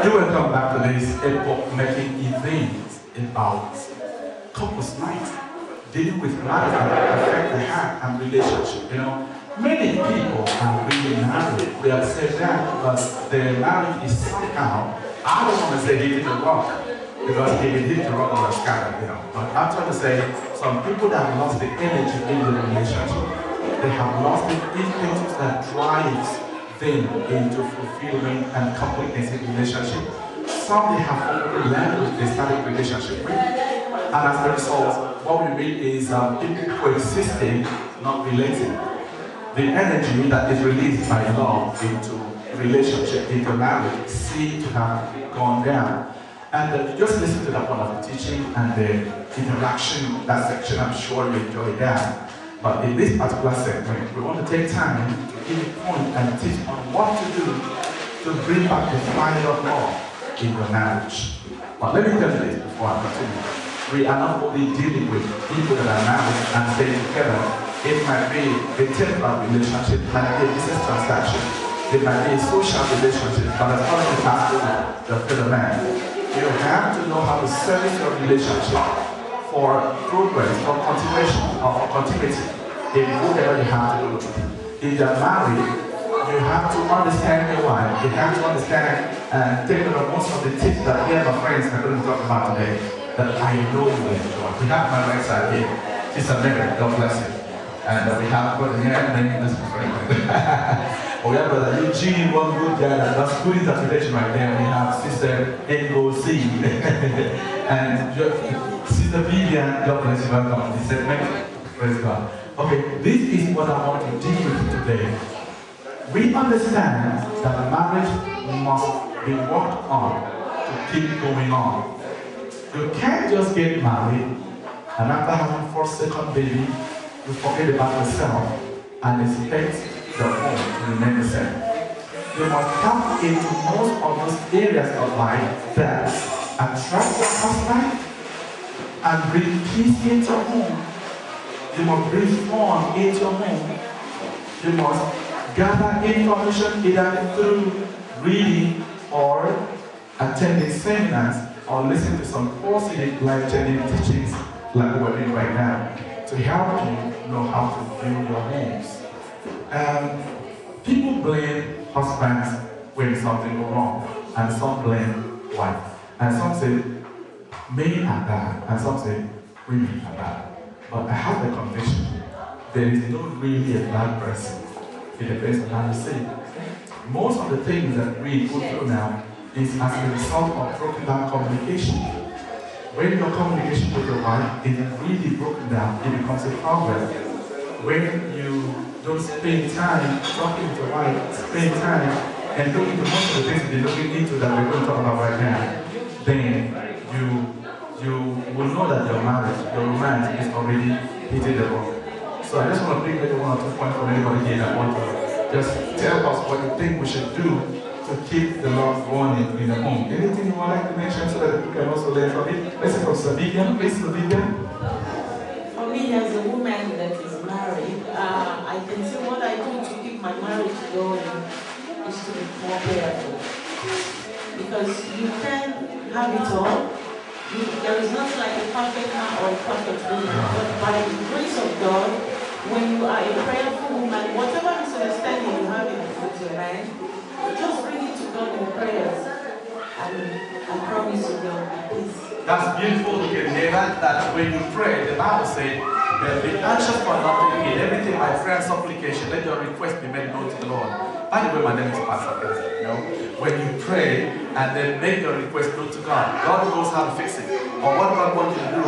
You will come back to this epoch-making event about couples night, dealing with matters that affect the heart and relationship. Many people are really married. We have said that, but their marriage is somehow, I don't want to say hitting the rock, because they can hit the rock or a scattered, But I'm trying to say, some people that have lost the energy in the relationship, they have lost the impetus that drives them into fulfillment and completeness in relationship. Some they have already learned they started relationship with. And as a result, what we mean is people coexisting, not relating. The energy that is released by love into relationship, into marriage, seems to have gone down. And just listen to that one of the teaching and the interaction, that section. I'm sure you enjoy that. But in this particular segment, we want to take time to give a point and teach on what to do to bring back the fire of love in your marriage. But let me tell you this before I continue. We are not only dealing with people that are married and staying together. It might be a temporary relationship, it might be a business transaction, it might be a social relationship, but as far as it has to the fellow man, you have to know how to service your relationship for progress, for continuation, or for continuity in whatever you have to do. If you are married, you have to understand your wife, you have to understand and take note of most of the tips that we have our friends are going to talk about today that I know you will enjoy. We have my right side here, Sister Mary, God bless you. And we have Brother here, name this friend. We have Brother Eugene, one good guy that does good interpretation right there. We have Sister N.O.C. and Sister Vivian, God bless you, welcome. He said, praise God. Okay, this is what I want to deal with today. We understand that marriage must be worked on to keep going on. You can't just get married and after having first, second baby, you forget about yourself and expect the home to remain the same. You must tap into most of those areas of life that attract your husband and bring peace into your home. You must bring fun into your home. You must gather information either through reading or attending seminars or listening to some positive life-changing teachings like we're doing right now to help you know how to build your homes. People blame husbands when something goes wrong, and some blame wife. And some say men are bad, and some say women are bad. But I have the conviction there is no really a bad person. It depends on how you see it. Most of the things that we go through now is as a result of broken down communication. When your communication with your wife is really broken down, it becomes a problem. When you don't spend time talking to your wife, spend time and looking into most of the things you're looking into that we're going to talk about right now, then you will know that your marriage, your romance is already hitting the road. So I just want to bring maybe 1 or 2 points from anybody here that want to just tell us what you think we should do to keep the love going in the home. Anything you would like to mention so that people can also learn from it? Let's say from Sabidian. Please, Sabidian. For me, as a woman that is married, I can say what I do to keep my marriage going is to be more prayerful. Because you can have it all. There is nothing like a perfect man or a perfect woman. But by the grace of God, when you are a prayerful woman, whatever misunderstanding you have with your man, just bring it to God in prayers. And I promise you there will be peace. That's beautiful. You can hear that when you pray, the Bible says, be anxious for nothing, in everything by prayer and supplication, let your request be made known to the Lord. By the way, my name is Pastor Ezra. When you pray and then make your request known to God, God knows how to fix it. Or what God wants you to do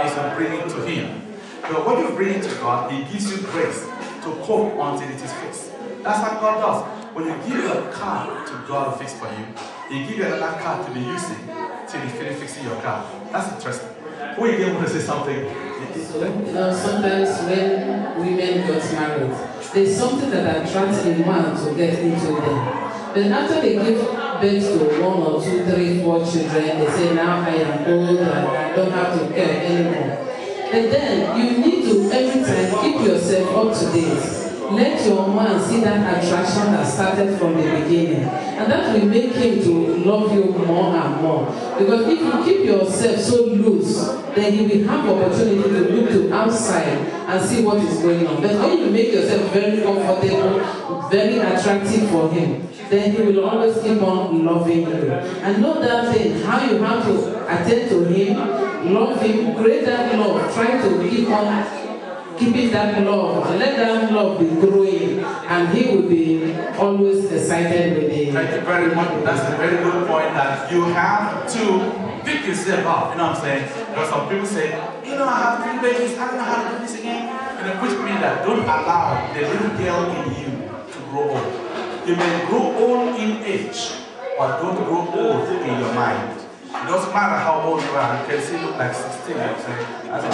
is to bring it to Him. But when you bring it to God, He gives you grace to cope until it is fixed. That's what God does. When you give a car to God to fix for you, He gives you another car to be using till He finishes fixing your car. That's interesting. Who again want to say something? Sometimes when women get married, there's something that attracts a man to get into them. But after they give birth to 1 or 2, 3, 4 children, they say, now I am old and I don't have to care anymore. And then you need to every time keep yourself up to date. let your man see that attraction that started from the beginning. And that will make him to love you more and more. Because if you keep yourself so loose, then he will have opportunity to look to outside and see what is going on. But when you make yourself very comfortable, very attractive for him, then he will always keep on loving you. And know that thing, how you have to attend to him, love him, create that love, try to keep on keeping that love, let that love be growing, and he will be always excited with it. Thank you very much. That's a very good point, that you have to pick yourself up. You know what I'm saying? Because some people say, you know, I have 3 babies, I don't know how to do this again. And then which means that don't allow the little girl in you to grow old. You may grow old in age, but don't grow old in your mind. It doesn't matter how old you are, you can still look like 16, I'm saying. That's what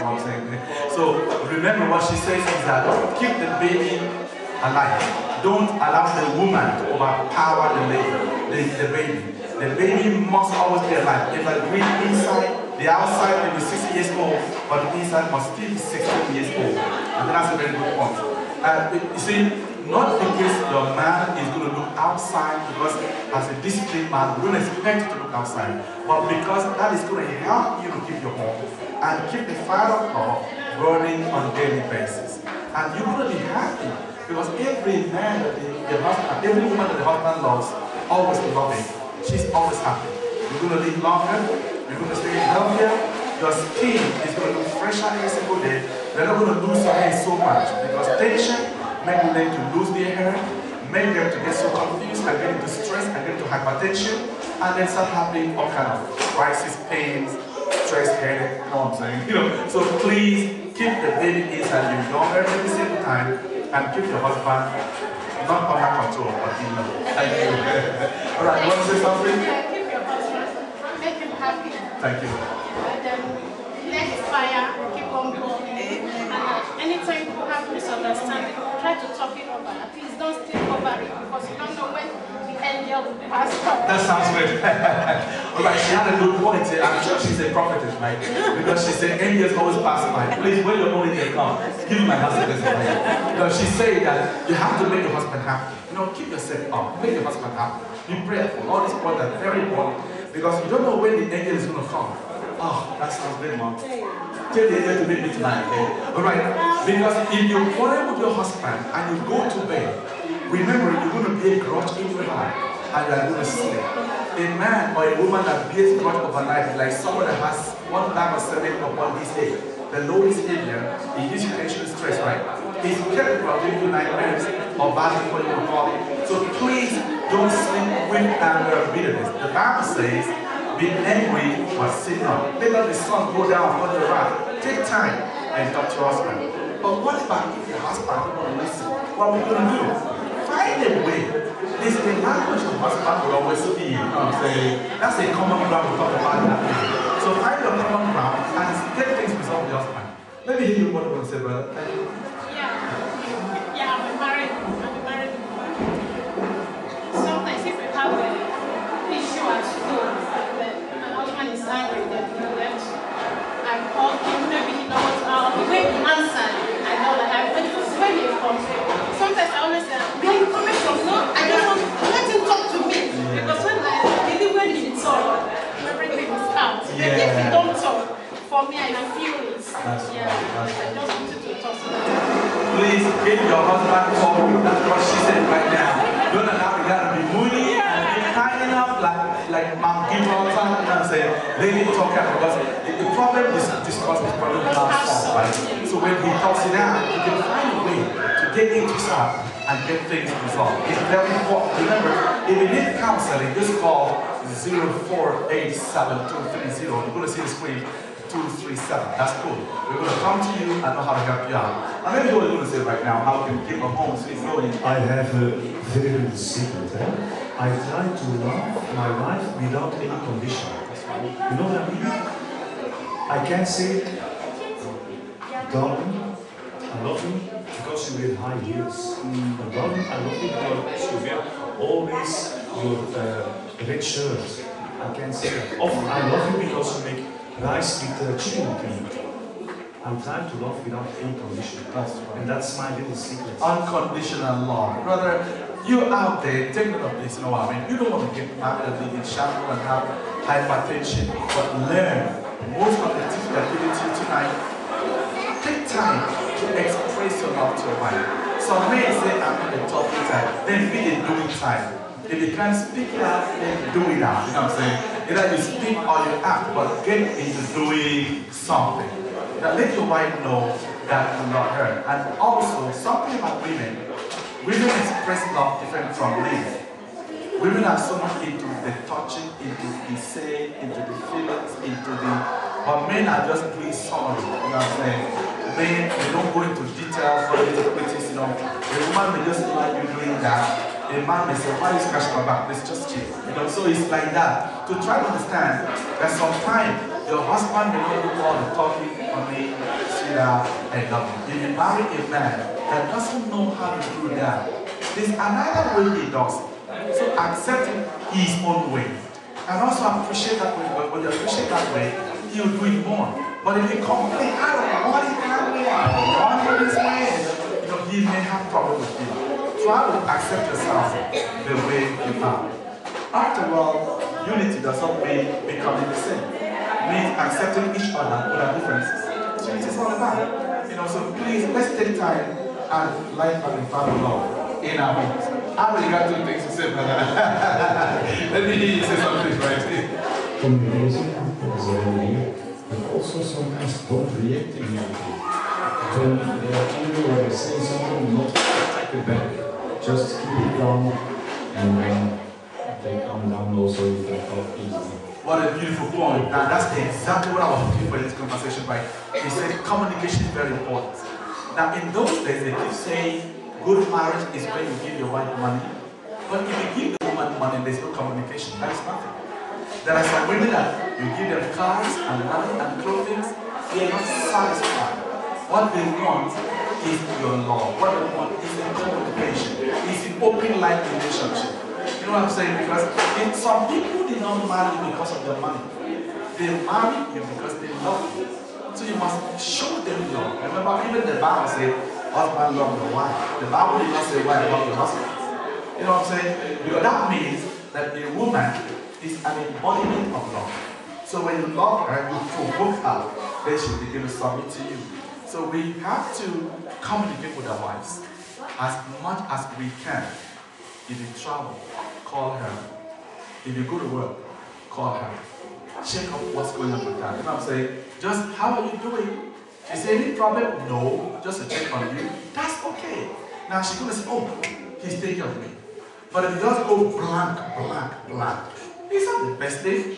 I'm saying. So remember what she says is that keep the baby alive. Don't allow the woman to overpower the baby. The baby must always be alive. If I read inside, the outside may be 60 years old, but the inside must still be 16 years old. And that's a very good point. You see, not because your man is going to look outside, because as a disciplined man, we don't expect you to look outside, but because that is going to help you to keep your home and keep the fire of God burning on a daily basis. And you're going to be happy, because every man that the husband, every woman that the husband loves, always loving, she's always happy. You're going to live longer, you're going to stay healthier, your skin is going to look fresher every single day. You're not going to lose your hair so much, because tension make them to lose their hair, make them to get so confused and get into stress and get into hypertension, and then start having all kind of crisis, pains, stress, headache, you know what I'm saying? You know, so please keep the baby inside you younger every single time, and keep your husband not under control, but in love. Thank you. All right, you want to say something? Yeah, keep your husband, make him happy. Thank you. And then let his fire keep on burning. And anytime you have misunderstanding, try to talk it over. At least don't stay over it, because you don't know when the angel will pass by. That sounds good. All right, she had a good point. I'm sure she's a prophetess, right? Because she said, angels always pass by. Please, when your only day comes, give me my husband this way. Because she said that you have to make your husband happy. You know, keep yourself up. Make your husband happy. Be prayerful. All these points are very important, because you don't know when the angel is going to come. Oh, that sounds great, Mom. Tell the angel to meet me tonight, okay? All right. Because if you quarrel with your husband and you go to bed, remember you're going to be a grudge in your heart and you are going to sleep. A man or a woman that bears grudge overnight is like someone that has 1 bag of cement upon his head. The Lord is heavier. It gives you tension and stress, right? It's capable of giving you nightmares or bad for you will call it. So please don't sleep with anger and bitterness. The Bible says, be angry but sin not. Let not the sun go down upon your wrath. Take time and talk to your husband. But what about if your husband don't want to listen? What are we going to do? Find a way. This is the language of husband will always be. You know what I'm saying? That's a common ground we talk about that. So find your common ground and get things resolved with your husband. Maybe he will want to say, brother. Thank you. Yeah, I'm married. Sometimes if we have an issue at school, my husband is angry that he left, I call him, maybe he knows the way he answered. I know that I went to when he comes. Sometimes I always say, where are you coming from? No, I don't want to let him talk to me. Because when he talks, everything is out. And if he don't talk, for me, I feel it. I just wanted to talk to him. Please get your husband home. That's what she said right now. Don't allow the guy to be moody and be kind enough, like Mom Gibbs all the time. You know what I'm saying? They need to talk out, because the problem is discussed is problem not solved, right? So when he talks it out, you can find a way to get into his heart and get things resolved. It's very important. Remember, if you need counseling, just call 04872330. You're going to see the screen. 237. That's cool. We're going to come to you and know how to help you out. And maybe what you're going to say right now, how can you keep a home sweet going? I have a very little secret. I try to love my wife without any condition. You know what I mean? I can't say, darling, I love you because you wear high heels. But darling, I love you because you wear always your red shirt. I can't say that. Or I love you because you make rice with chili cream. I'm trying to love without any condition. That's right. And that's my little secret. Unconditional love. Brother, you out there, take note of this, you know what I mean? You don't want to get married and be in shambles and have hypertension, but learn. Most of the tips that I give to you tonight, take time to express your love to your wife. Some men say, I'm not a talking type, then be a doing type. If you can't speak it out, then do it out. You know what I'm saying? Either you speak or you act, but get into doing something. Now let your wife know that you love her. And also, something about women express love different from men. Women are so much into the touching, into the saying, into the feelings, but men are just doing summary. You know what I'm saying? Men, they don't go into details, or nitty-gritties, you know. A woman may just like you doing that. A man may say, why is scratching my back? Let's just chill. You know, so it's like that. To try to understand that sometimes your husband may not do all the talking on me, sweetheart, and love you. If you marry a man that doesn't know how to do that, there's another way he does. So accept his own way. And also appreciate that way. But when you appreciate that way, he'll do it more. But if you complain, I don't want it that way, I don't want it this way, you know, he may have problem with you. Try to accept yourself the way you are. After all, unity does not mean becoming the same. It means accepting each other with our differences. So it is all about. You know, so please, let's take time and life and family love in our homes. I really got two things to say, brother. Let me hear you say something, right? Communication is a relief, but also sometimes don't react immediately. When they're angry or they say something, not attack it back. Just keep it calm, and when they calm down, also you can talk easily. What a beautiful point. Now that's exactly what I was looking for in this conversation, right? He said communication is very important. Now in those days, they keep saying good marriage is when you give your wife money. But if you give the woman money, there's no communication. That is nothing. There are some women that you give them cars and money and clothing, they are not satisfied. What they want is your love. What they want is a communication. It's an open life relationship. You know what I'm saying? Because some people did not marry you because of their money. They marry you because they love you. So you must show them love. Remember, even the Bible says, husband love your wife. The Bible did not say wife love your husband. You know what I'm saying? Because that means that a woman is an embodiment of love. So when you love her, you provoke her, then she will begin to submit to you. So we have to communicate with our wives as much as we can. If you travel, call her. If you go to work, call her. Check out what's going on with her. You know what I'm saying? Just, how are you doing? Is there any problem? No. Just to check on you. That's okay. Now she's going to say, oh, he's taking care of me. But if you just go blank, it's not the best thing.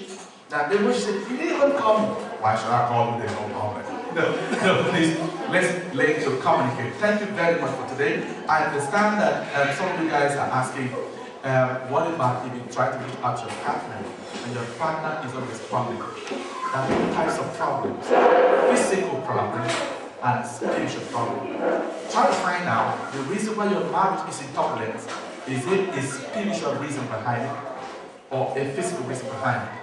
That then when she said, if you didn't even call me, why should I call you? There's no problem. No, please, let's learn to communicate. Thank you very much for today. I understand that some of you guys are asking, what about if you try to reach out to your partner and your partner is not responding? There are two types of problems: physical problems and spiritual problems. Try to find out the reason why your marriage is in turbulence. Is it a spiritual reason behind it or a physical reason behind it?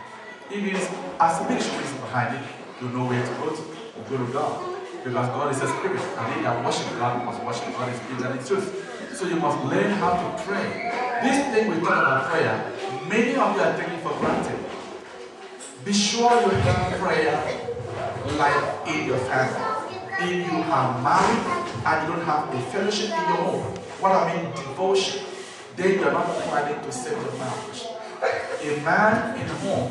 If it is a spiritual reason behind it, you know where to go to. Go to God. Because God is a spirit, and they that worship God must worship God in spirit and in truth. So you must learn how to pray. This thing we talk about prayer, many of you are taking for granted. Be sure you have prayer life in your family. If you are married and you don't have a fellowship in your home, what I mean devotion, then you are not planning to save your marriage. A man in the home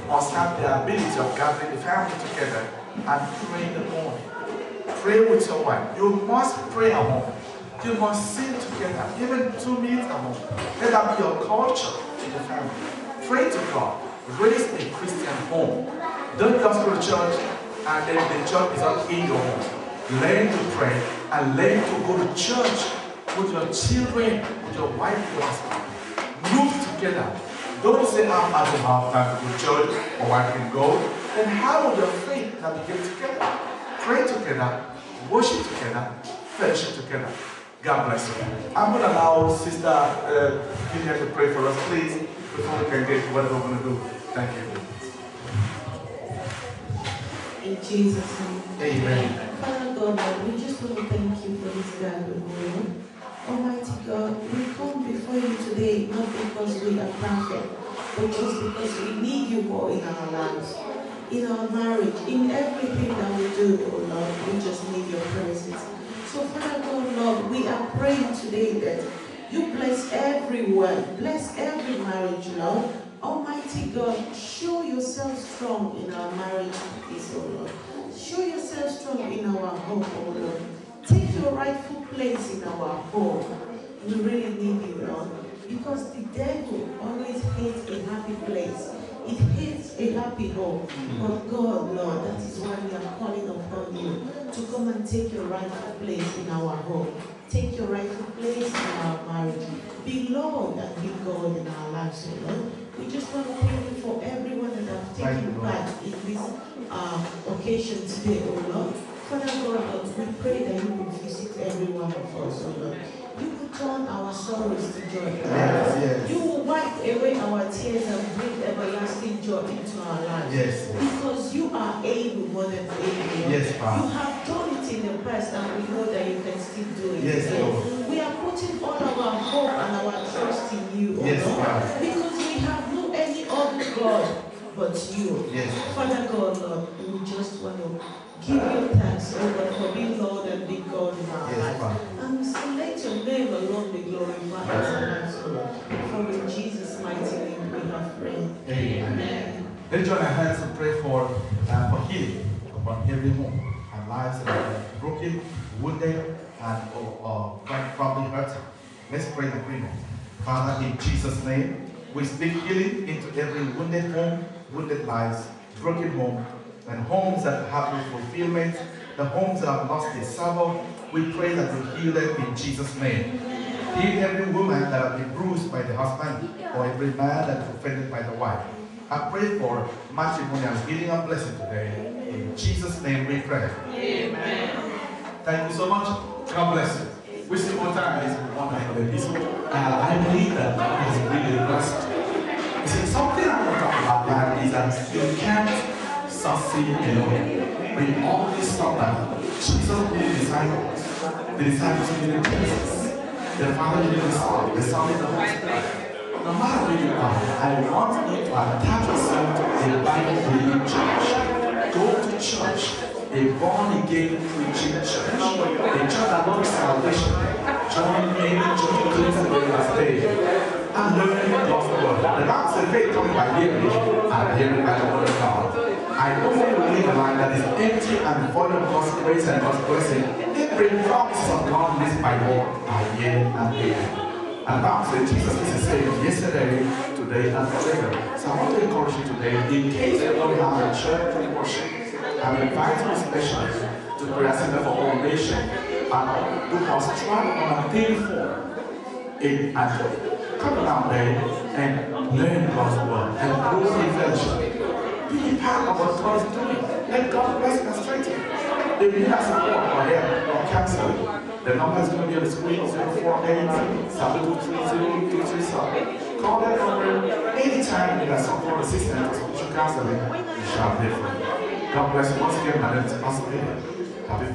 must have the ability of gathering the family together and pray in the morning. Pray with your wife. You must pray at home. You must sing together, even 2 minutes at home. Let that be your culture in the family. Pray to God. Raise a Christian home. Don't just go to church and then the church is not in your home. Learn to pray and learn to go to church with your children, with your wife, your husband. Move together. Don't say, I don't have time to go to church or I can go. Then how will your faith navigate together? Pray together, worship together, fellowship together. God bless you. I'm going to allow Sister Vivian to pray for us, please, before we can get to what we're going to do. Thank you. In Jesus' name. Amen. Father God, Lord, we just want to thank you for this gathering, Lord. Almighty God, we come before you today not because we are perfect, but just because we need you more in our lives, in our marriage, in everything that we do, oh Lord. We just need your presence. So Father God, Lord, we are praying today that you bless everyone, bless every marriage, Lord. Almighty God, show yourself strong in our marriage, oh Lord. Show yourself strong in our home, oh Lord. Take your rightful place in our home. We really need you, Lord. Because the devil always hates a happy place. It hates a happy home. But God, Lord, that is why we are calling upon you to come and take your rightful place in our home. Take your rightful place in our marriage. Be Lord and be God in our lives, oh Lord. We just want to thank you for everyone that have taken part in this occasion today, oh Lord. Father God, Lord, we pray that you will visit every one of us, oh Lord. You will turn our sorrows to joy. Yes. You will wipe away our tears and bring everlasting joy into our lives. Yes. Because you are able, more than able. Lord. Yes, Father. You have done it in the past and we know that you can still do it. Yes, Lord. We are putting all our hope and our trust in you, oh Yes, Lord. Father. Because we have no any other God but you. Yes. Father God, Lord, we just want to give you thanks, oh God, for being Lord and being God in our Yes, lives. Father. And so let your name alone be glorified in our lives, oh Lord. For in Jesus' mighty name we have prayed. Amen. Let's join our hands to pray for healing upon every home. Our lives that are broken, wounded, and probably hurt. Let's pray in agreement. Father, in Jesus' name, we speak healing into every wounded home, wounded lives, broken home, and homes that have no fulfillment, the homes that have lost their savor. We pray that you heal them in Jesus' name. Heal every woman that has been bruised by the husband, or every man that is offended by the wife. I pray for matrimonial healing and blessing today. In Jesus' name we pray. Amen. Thank you so much. God bless you. We see one time is one night of episode. I believe that God is really blessed. You see, something I want to talk about that is that you can't succeed alone. We always saw that Jesus needed disciples. The disciples needed Jesus. The Father needed the Son. The Son is the Holy Spirit. No matter where you are, I want you to attach yourself to a Bible-believing church. Go to church. A born-again preaching church. A church that knows salvation. Join any church Clinton where you are staying. And learning God's word. The Bible says faith coming by hearing, and hearing by the word of God. I don't want to live a life that is empty and void of God's grace and God's blessing. Every promise of God lives by word, and yea and amen. And the Bible says Jesus is the same yesterday, today, and forever. So I want to encourage you today, in case you don't have a church to worship, I'm inviting you especially to the prayer center for all nations, and you must try on 34 in Antioch. Come down there and learn God's word and grow in fellowship. Be part of what God is doing. Let God bless and strengthen you. If you need support or help or counseling, the number is going to be on the screen, 048-723-0237. Call that number anytime you need support, assistance, or spiritual counseling. We shall pray for you. God bless you once again. My name is Pastor Peter. Happy